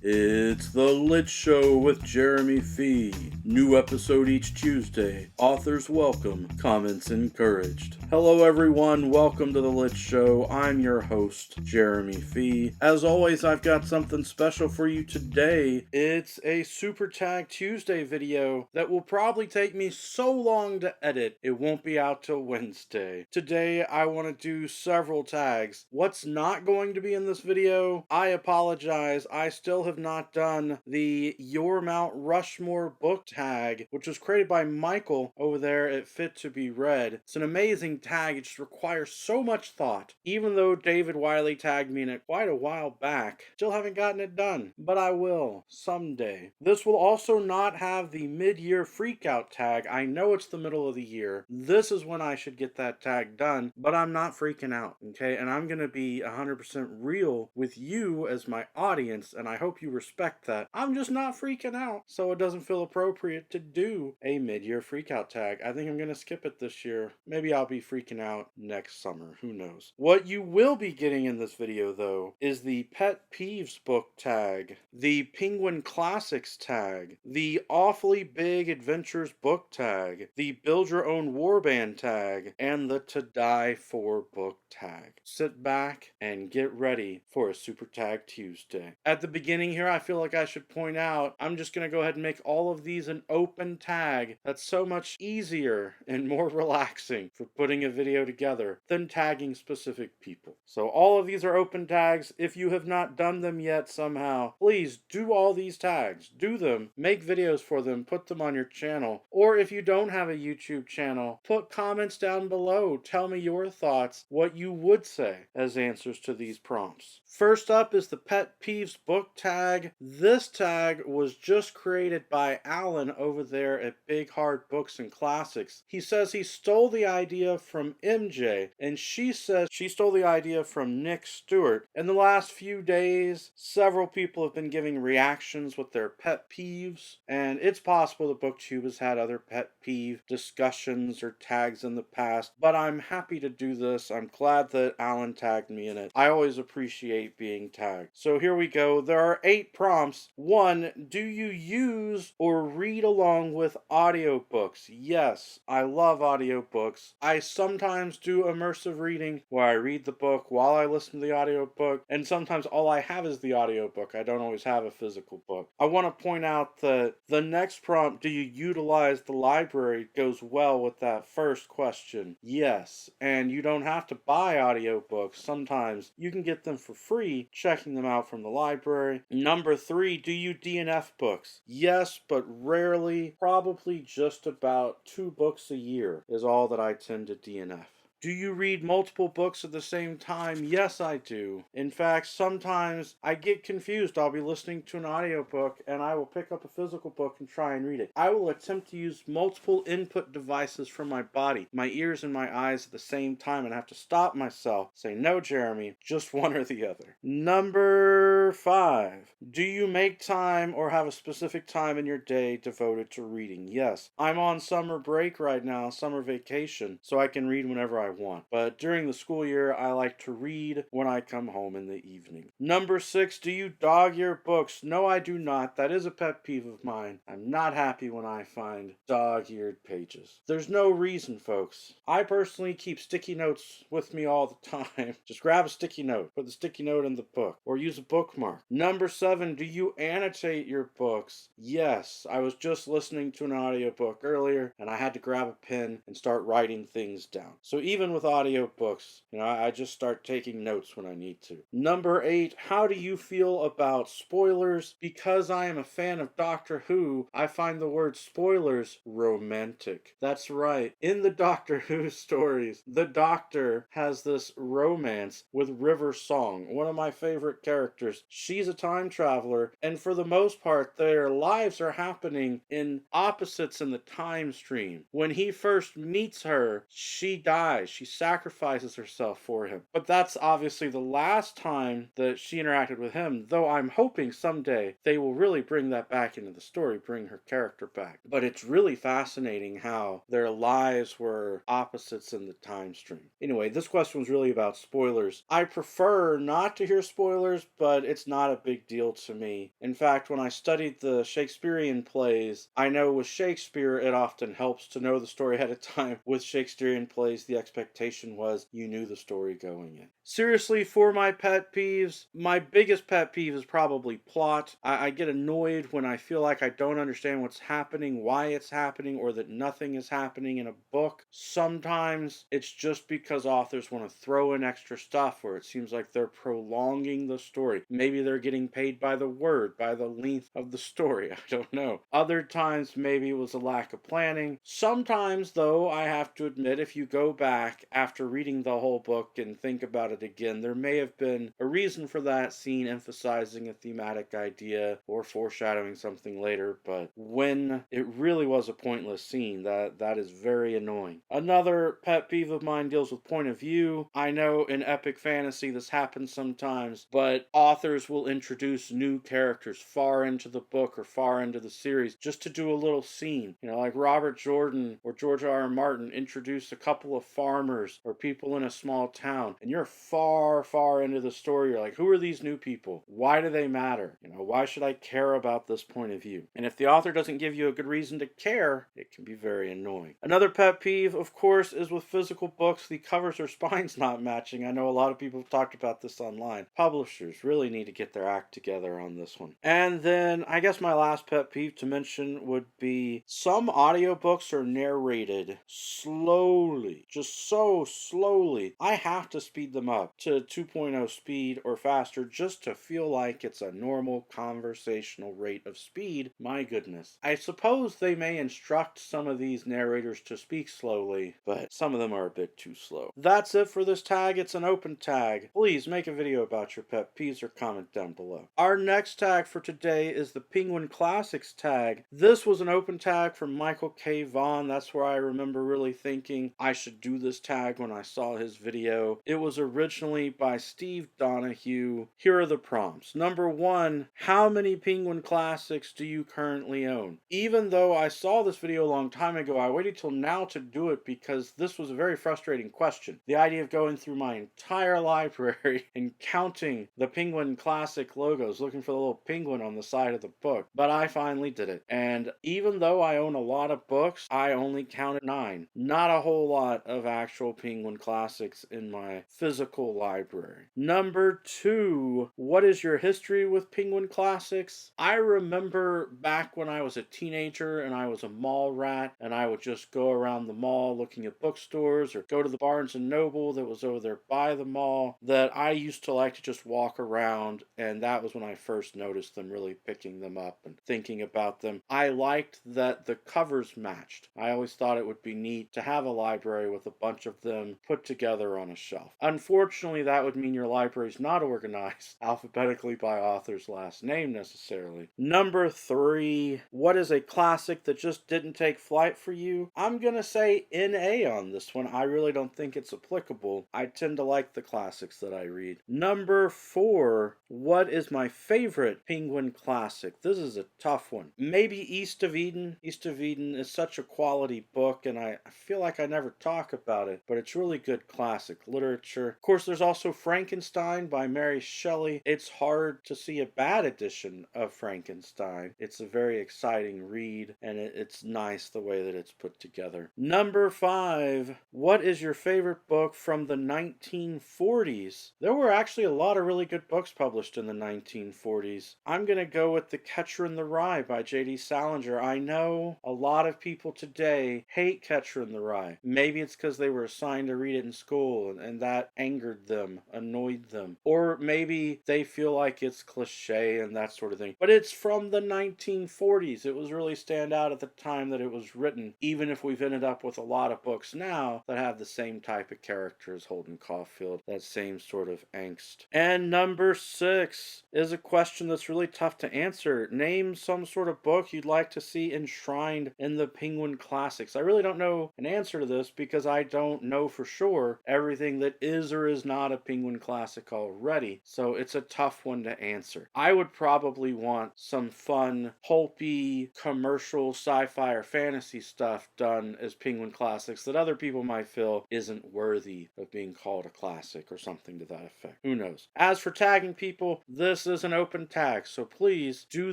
It's The Lit Show with Jeremy Fee. New episode each Tuesday. Authors welcome, comments encouraged. Hello everyone, welcome to The Lit Show. I'm your host, Jeremy Fee. As always, I've got something special for you today. It's a Super Tag Tuesday video that will probably take me so long to edit, it won't be out till Wednesday. Today, I want to do several tags. What's not going to be in this video? I apologize, I still have not done the Your Mount Rushmore book tag, which was created by Michael over there at Fit to Be Read. It's an amazing tag, it just requires so much thought. Even though David Wiley tagged me in it quite a while back, still haven't gotten it done, but I will someday. This will also not have the mid-year freakout tag. I know it's the middle of the year. This is when I should get that tag done, but I'm not freaking out, okay? And I'm gonna be 100% real with you as my audience, and I hope you respect that. I'm just not freaking out, so it doesn't feel appropriate to do a mid-year freakout tag. I think I'm gonna skip it this year. Maybe I'll be freaking out next summer, who knows. What you will be getting in this video though is the Pet Peeves Book Tag, the Penguin Classics Tag, the Awfully Big Adventures Book Tag, the Build Your Own Warband Tag, and the To Die For Book Tag. Sit back and get ready for a Super Tag Tuesday. At the beginning here, I feel like I should point out, I'm just going to go ahead and make all of these an open tag. That's so much easier and more relaxing for putting a video together than tagging specific people. So all of these are open tags. If you have not done them yet somehow, please do all these tags. Do them, make videos for them, put them on your channel. Or if you don't have a YouTube channel, put comments down below. Tell me your thoughts, what you would say as answers to these prompts. First up is the Pet Peeves Book Tag. This tag was just created by Alan over there at Big Hard Books and Classics. He says he stole the idea from MJ, and she says she stole the idea from Nick Stewart. In the last few days, several people have been giving reactions with their pet peeves, and it's possible that BookTube has had other pet peeve discussions or tags in the past, but I'm happy to do this. I'm glad that Alan tagged me in it. I always appreciate being tagged. So here we go. There are 8 prompts. 1, do you use or read along with audiobooks? Yes, I love audiobooks. I sometimes do immersive reading where I read the book while I listen to the audiobook, and sometimes all I have is the audiobook. I don't always have a physical book. I want to point out that the next prompt, do you utilize the library, goes well with that first question. Yes, and you don't have to buy audiobooks. Sometimes you can get them for free checking them out from the library. Number 3, do you DNF books? Yes, but rarely. Probably just about 2 books a year is all that I tend to DNF. Do you read multiple books at the same time? Yes, I do. In fact, sometimes I get confused. I'll be listening to an audiobook and I will pick up a physical book and try and read it. I will attempt to use multiple input devices from my body, my ears and my eyes at the same time, and I have to stop myself, say, no, Jeremy, just one or the other. Number 5, do you make time or have a specific time in your day devoted to reading? Yes, I'm on summer break right now, summer vacation, so I can read whenever I want. But during the school year, I like to read when I come home in the evening. Number 6, do you dog-ear books? No, I do not. That is a pet peeve of mine. I'm not happy when I find dog-eared pages. There's no reason, folks. I personally keep sticky notes with me all the time. Just grab a sticky note, put the sticky note in the book, or use a bookmark. Number 7, do you annotate your books? Yes, I was just listening to an audiobook earlier, and I had to grab a pen and start writing things down. So even with audiobooks, I just start taking notes when I need to. Number 8, how do you feel about spoilers? Because I am a fan of Doctor Who, I find the word spoilers romantic. That's right. In the Doctor Who stories, the Doctor has this romance with River Song, one of my favorite characters. She's a time traveler, and for the most part, their lives are happening in opposites in the time stream. When he first meets her, she dies. dies. She sacrifices herself for him. But that's obviously the last time that she interacted with him, though I'm hoping someday they will really bring that back into the story, bring her character back. But it's really fascinating how their lives were opposites in the time stream. Anyway, this question was really about spoilers. I prefer not to hear spoilers, but it's not a big deal to me. In fact, when I studied the Shakespearean plays, I know with Shakespeare it often helps to know the story ahead of time. With Shakespearean plays, the expectation was you knew the story going in. Seriously, for my pet peeves, my biggest pet peeve is probably plot. I get annoyed when I feel like I don't understand what's happening, why it's happening, or that nothing is happening in a book. Sometimes it's just because authors want to throw in extra stuff where it seems like they're prolonging the story. Maybe they're getting paid by the word, by the length of the story. I don't know. Other times, maybe it was a lack of planning. Sometimes, though, I have to admit, if you go back after reading the whole book and think about it again, there may have been a reason for that scene emphasizing a thematic idea or foreshadowing something later, but when it really was a pointless scene, that is very annoying. Another pet peeve of mine deals with point of view. I know in epic fantasy this happens sometimes, but authors will introduce new characters far into the book or far into the series just to do a little scene. Like Robert Jordan or George R.R. Martin introduced a couple of farmers or people in a small town, and you're far into the story. You're like, who are these new people? Why do they matter? Why should I care about this point of view? And if the author doesn't give you a good reason to care, it can be very annoying. Another pet peeve, of course, is with physical books, the covers or spines not matching. I know a lot of people have talked about this online. Publishers really need to get their act together on this one. And then I guess my last pet peeve to mention would be some audiobooks are narrated slowly, just so slowly. I have to speed them up to 2.0 speed or faster just to feel like it's a normal conversational rate of speed. My goodness. I suppose they may instruct some of these narrators to speak slowly, but some of them are a bit too slow. That's it for this tag. It's an open tag. Please make a video about your pet peeves or comment down below. Our next tag for today is the Penguin Classics tag. This was an open tag from Michael K. Vaughan. That's where I remember really thinking I should do this tag when I saw his video. It was originally by Steve Donahue. Here are the prompts. Number 1, how many Penguin Classics do you currently own? Even though I saw this video a long time ago, I waited till now to do it because this was a very frustrating question. The idea of going through my entire library and counting the Penguin Classic logos, looking for the little penguin on the side of the book. But I finally did it. And even though I own a lot of books, I only counted 9. Not a whole lot of actual Penguin Classics in my physical library. Number 2, what is your history with Penguin Classics? I remember back when I was a teenager and I was a mall rat and I would just go around the mall looking at bookstores or go to the Barnes & Noble that was over there by the mall, that I used to like to just walk around, and that was when I first noticed them, really picking them up and thinking about them. I liked that the covers matched. I always thought it would be neat to have a library with a bunch of them put together on a shelf. Unfortunately, that would mean your library's not organized alphabetically by author's last name necessarily. Number 3, what is a classic that just didn't take flight for you? I'm gonna say NA on this one. I really don't think it's applicable. I tend to like the classics that I read. Number 4, what is my favorite Penguin classic? This is a tough one. Maybe East of Eden. East of Eden is such a quality book, and I feel like I never talk about it, but it's really good classic literature. Of course, there's also Frankenstein by Mary Shelley. It's hard to see a bad edition of Frankenstein. It's a very exciting read, and it's nice the way that it's put together. Number 5, what is your favorite book from the 1940s? There were actually a lot of really good books published in the 1940s. I'm going to go with The Catcher in the Rye by J.D. Salinger. I know a lot of people today hate Catcher in the Rye. Maybe it's because they were assigned to read it in school and that angered them, annoyed them. Or maybe they feel like it's cliche and that sort of thing. But it's from the 1940s. It was really stand out at the time that it was written, even if we've ended up with a lot of books now that have the same type of character as Holden Caulfield, that same sort of angst. And number 6 is a question that's really tough to answer. Name some sort of book you'd like to see enshrined in the Penguin Classics. I really don't know an answer to this because I don't don't know for sure everything that is or is not a Penguin Classic already, so it's a tough one to answer. I would probably want some fun, pulpy, commercial sci-fi or fantasy stuff done as Penguin Classics that other people might feel isn't worthy of being called a classic or something to that effect. Who knows? As for tagging people, this is an open tag, so please do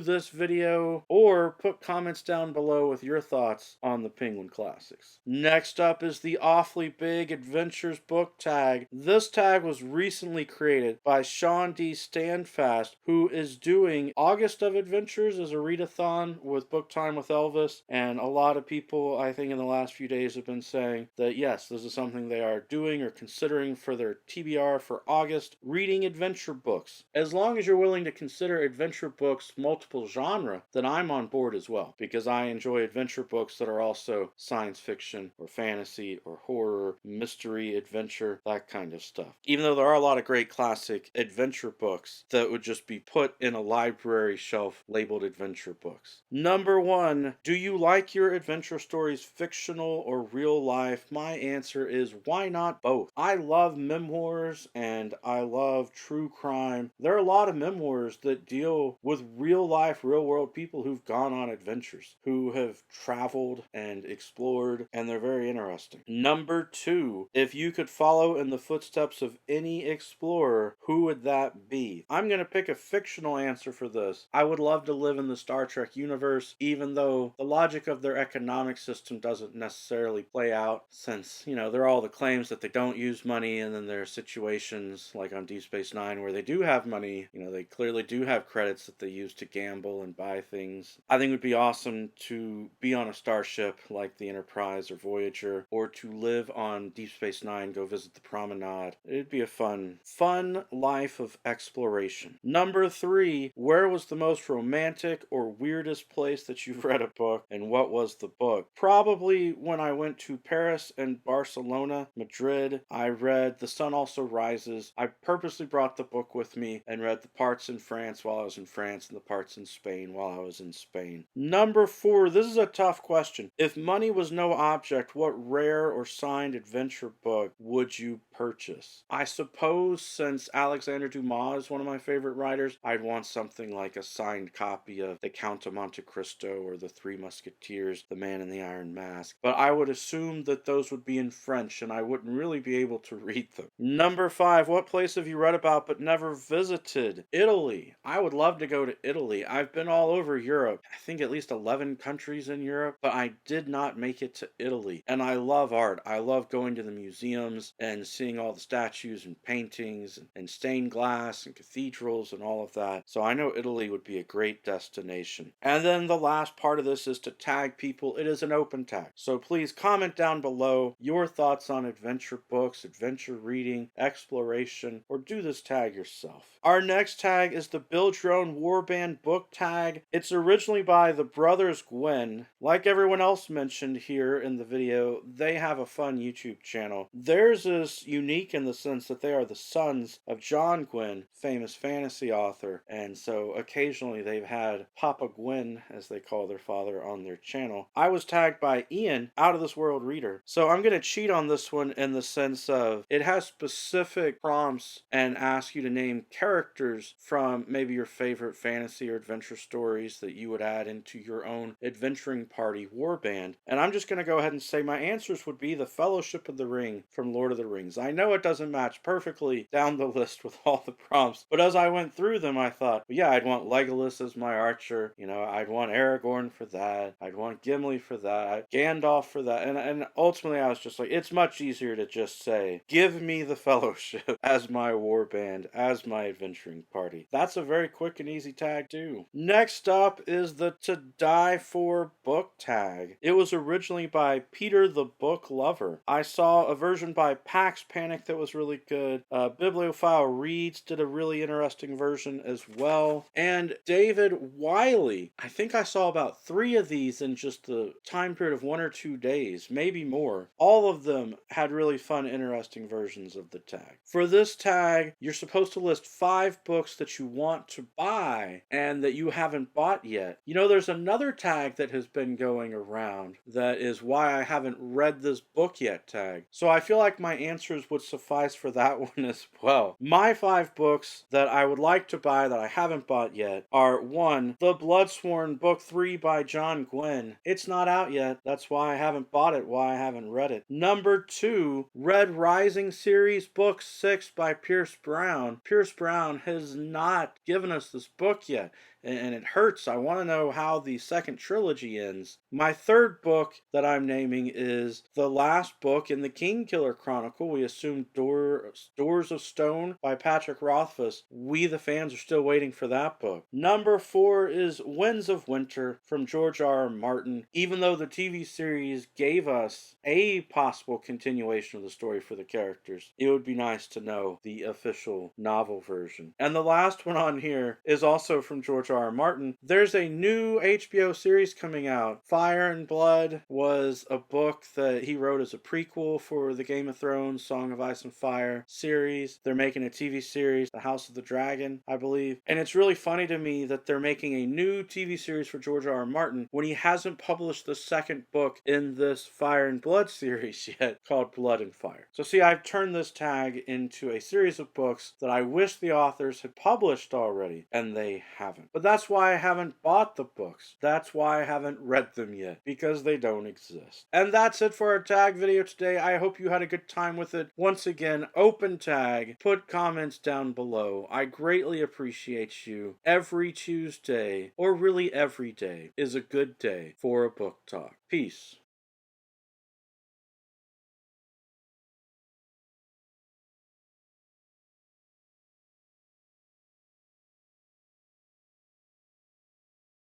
this video or put comments down below with your thoughts on the Penguin Classics. Next up is the Awfully Big Adventures Book Tag. This tag was recently created by Sean D. Standfast, who is doing August of Adventures as a readathon with Book Time with Elvis, and a lot of people, I think in the last few days, have been saying that yes, this is something they are doing or considering for their TBR for August, reading adventure books. As long as you're willing to consider adventure books multiple genre, then I'm on board as well, because I enjoy adventure books that are also science fiction or fantasy or horror, mystery, adventure, that kind of stuff. Even though there are a lot of great classic adventure books that would just be put in a library shelf labeled adventure books. Number 1, do you like your adventure stories fictional or real life? My answer is why not both? I love memoirs and I love true crime. There are a lot of memoirs that deal with real life, real world people who've gone on adventures, who have traveled and explored, and they're very interesting. Number 2, if you could follow in the footsteps of any explorer, who would that be? I'm going to pick a fictional answer for this. I would love to live in the Star Trek universe, even though the logic of their economic system doesn't necessarily play out, since, there are all the claims that they don't use money, and then there are situations like on Deep Space Nine where they do have money. They clearly do have credits that they use to gamble and buy things. I think it would be awesome to be on a starship like the Enterprise or Voyager, or to live on Deep Space Nine, go visit the Promenade. It'd be a fun life of exploration. Number 3, where was the most romantic or weirdest place that you've read a book, and what was the book? Probably when I went to Paris and Barcelona, Madrid. I read The Sun Also Rises. I purposely brought the book with me and read the parts in France while I was in France and the parts in Spain while I was in Spain. Number 4, this is a tough question. If money was no object, what rare or signed adventure book would you purchase? I suppose since Alexander Dumas is one of my favorite writers, I'd want something like a signed copy of The Count of Monte Cristo or The Three Musketeers, The Man in the Iron Mask. But I would assume that those would be in French and I wouldn't really be able to read them. Number 5, what place have you read about but never visited? Italy. I would love to go to Italy. I've been all over Europe. I think at least 11 countries in Europe, but I did not make it to Italy. And I love art. I love going to the museums and seeing all the statues and paintings and stained glass and cathedrals and all of that. So I know Italy would be a great destination. And then the last part of this is to tag people. It is an open tag. So please comment down below your thoughts on adventure books, adventure reading, exploration, or do this tag yourself. Our next tag is the Build Your Own Warband book tag. It's originally by the Brothers Gwyn. Like everyone else mentioned here in the video, they have a fun YouTube channel. Theirs is unique in the sense that they are the sons of John Gwyn, famous fantasy author, and so occasionally they've had Papa Gwyn, as they call their father, on their channel. I was tagged by Ian, Out of This World Reader, so I'm going to cheat on this one in the sense of it has specific prompts and asks you to name characters from maybe your favorite fantasy or adventure stories that you would add into your own adventuring party warband. And I'm just going to go ahead and say my answers would be the Fellowship of the Ring from Lord of the Rings. I know it doesn't match perfectly down the list with all the prompts, but as I went through them, I thought, well, yeah, I'd want Legolas as my archer. I'd want Aragorn for that. I'd want Gimli for that. Gandalf for that. And ultimately, I was just like, it's much easier to just say, give me the Fellowship as my warband, as my adventuring party. That's a very quick and easy tag too. Next up is the To Die For book tag. It was originally by Peter the Book Lover. I saw a version by Pax Panic that was really good. Bibliophile Reads did a really interesting version as well. And David Wiley, I think I saw about 3 of these in just the time period of 1 or 2 days, maybe more. All of them had really fun, interesting versions of the tag. For this tag, you're supposed to list 5 books that you want to buy and that you haven't bought yet. You know, there's another tag that has been going around that is why I haven't read this book yet tag. So I feel like my answers would suffice for that one as well. My 5 books that I would like to buy that I haven't bought yet are 1, The Bloodsworn Book 3 by John Gwynne. It's not out yet. That's why I haven't bought it, why I haven't read it. Number 2, Red Rising Series Book 6 by Pierce Brown. Pierce Brown has not given us this book yet, and it hurts. I want to know how the second trilogy ends. My 3rd book that I'm naming is the last book in the Kingkiller Chronicle. We assume Doors of Stone by Patrick Rothfuss. We, the fans, are still waiting for that book. Number 4 is Winds of Winter from George R.R. Martin. Even though the TV series gave us a possible continuation of the story for the characters, it would be nice to know the official novel version. And the last one on here is also from George R.R. Martin. There's a new HBO series coming out. Fire and Blood was a book that he wrote as a prequel for the Game of Thrones Song of Ice and Fire series. They're making a TV series, The House of the Dragon, I believe. And it's really funny to me that they're making a new TV series for George R.R. Martin when he hasn't published the second book in this Fire and Blood series yet, called Blood and Fire. So see, I've turned this tag into a series of books that I wish the authors had published already, and they haven't. But that's why I haven't bought the books. That's why I haven't read them yet, because they don't exist. And that's it for our tag video today. I hope you had a good time with it. Once again, open tag, put comments down below. I greatly appreciate you. Every Tuesday, or really every day, is a good day for a book talk. Peace.